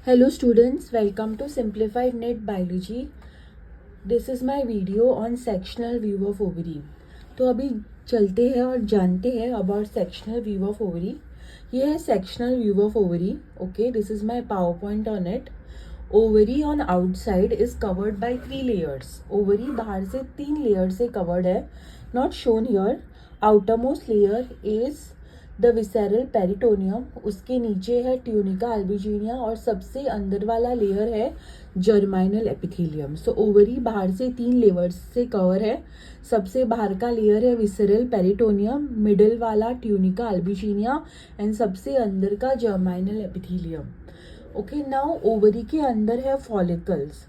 Hello students, welcome to Simplified Net Biology. This is my video on sectional view of ovary. तो अभी चलते हैं और जानते हैं about sectional view of ovary. ये है sectional view of ovary. Okay, this is my PowerPoint on it. Ovary on outside is covered by 3 layers. Ovary बाहर से 3 layers से covered है. Not shown here. Outermost layer is the visceral peritoneum, उसके नीचे है tunica अल्बुजिनिया और सबसे अंदर वाला लेयर है जर्माइनल एपिथेलियम. सो ओवरी बाहर से 3 लेयर्स से कवर है. सबसे बाहर का लेयर है विसेरल पेरिटोनियम, मिडिल वाला ट्यूनिका अल्बुजिनिया एंड सबसे अंदर का जर्माइनल एपिथेलियम. ओके, नाउ ओवरी के अंदर है follicles.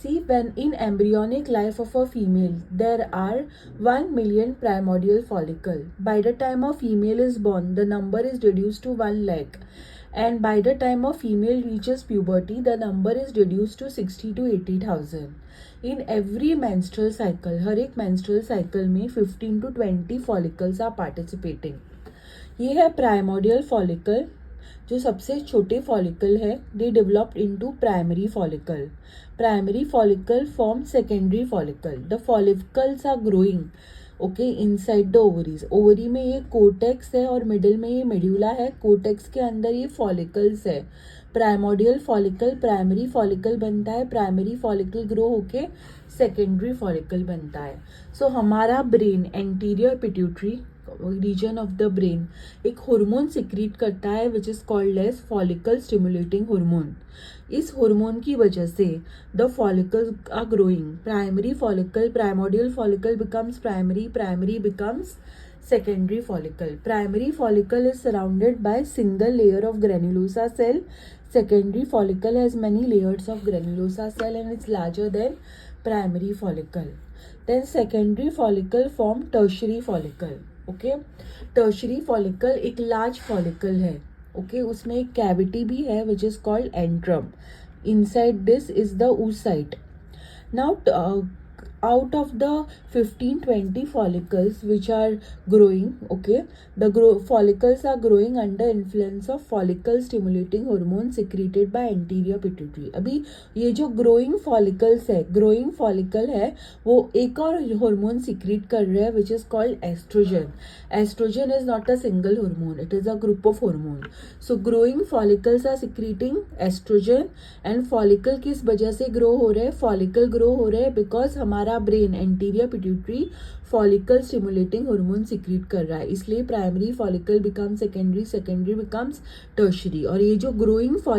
See, when in embryonic life of a female, there are 1 million primordial follicle. By the time a female is born, the number is reduced to 1 lakh. And by the time a female reaches puberty, the number is reduced to 60 to 80,000. In every menstrual cycle, हर एक menstrual cycle में 15 to 20 follicles are participating. ये है primordial follicle. जो सबसे छोटे follicle है, they developed into primary follicle. Primary follicle form secondary follicle. The follicles are growing okay inside the ovaries. Ovary में ये कोटेक्स है और मिडिल में ये मेड्यूला है. कोटेक्स के अंदर ये फॉलिकल्स है. प्राइमोडियल फॉलिकल प्राइमरी फॉलिकल बनता है. प्राइमरी फॉलिकल ग्रो होके सेकेंडरी फॉलिकल बनता है. सो हमारा brain anterior pituitary region of the brain एक हार्मोन सिक्रीट करता है which is called as follicle stimulating hormone. इस हार्मोन की वजह से the follicles are growing. Primary follicle primordial follicle becomes primary. Primary becomes secondary follicle. Primary follicle is surrounded by single layer of granulosa cell. Secondary follicle has many layers of granulosa cell and it's larger than primary follicle. Then secondary follicle form tertiary follicle. Okay, tertiary follicle एक large follicle है. Okay, उसमें एक cavity भी है which is called antrum. Inside this is the oocyte. Now out of the 15-20 follicles which are growing, okay, the follicles are growing under influence of follicle stimulating hormone secreted by anterior pituitary. अभी ये जो growing follicles है, growing follicle है, वो एक और hormone secrete कर रहे हैं which is called estrogen. Estrogen is not a single hormone, it is a group of hormone. So growing follicles are secreting estrogen and follicle किस वजह से grow हो रहे हैं? Follicle grow हो रहे हैं because हमारा brain anterior pituitary follicle stimulating hormone secrete कर रहा है. इसलिए primary follicle become secondary, secondary becomes tertiary. और ये जो ग्रोइंग फॉलिकल